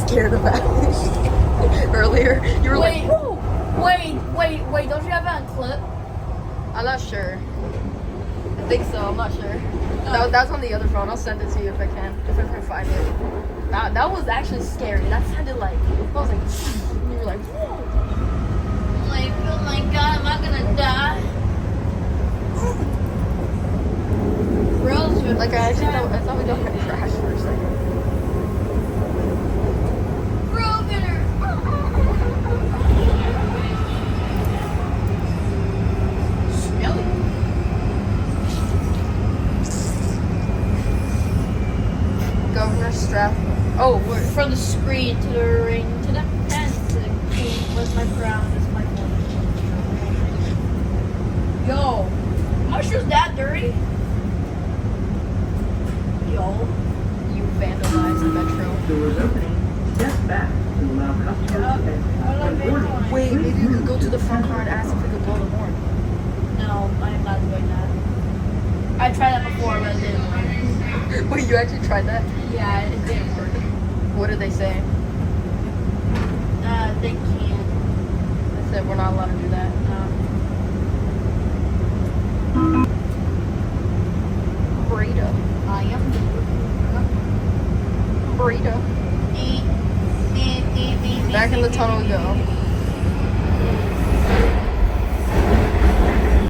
scared of that earlier. You were like, whoa. Wait, don't you have that on clip? I'm not sure. I think so, I'm not sure. That was on the other phone. I'll send it to you if I can find it. That was actually scary. That sounded like, I was like, and you were like, whoa. Like, oh my god, am I gonna die? Bros, Like, I thought we got gonna crash for a second. Governor Strathmore. Oh, where? From the screen to the ring to the pen to the king was my crown, is my one. Yo, my shoes that dirty? Yo, You vandalized the metro. Doors opening. Step back to allow customers to exit. Wait, maybe you could go to the front car and ask if we could blow the horn. no, I'm not doing that. I tried that before, but it didn't work. Wait, you actually tried that? Yeah, it didn't work. What did they say? They can't. They said we're not allowed to do that. Burrito. I am. Burrito. Back in the tunnel we go.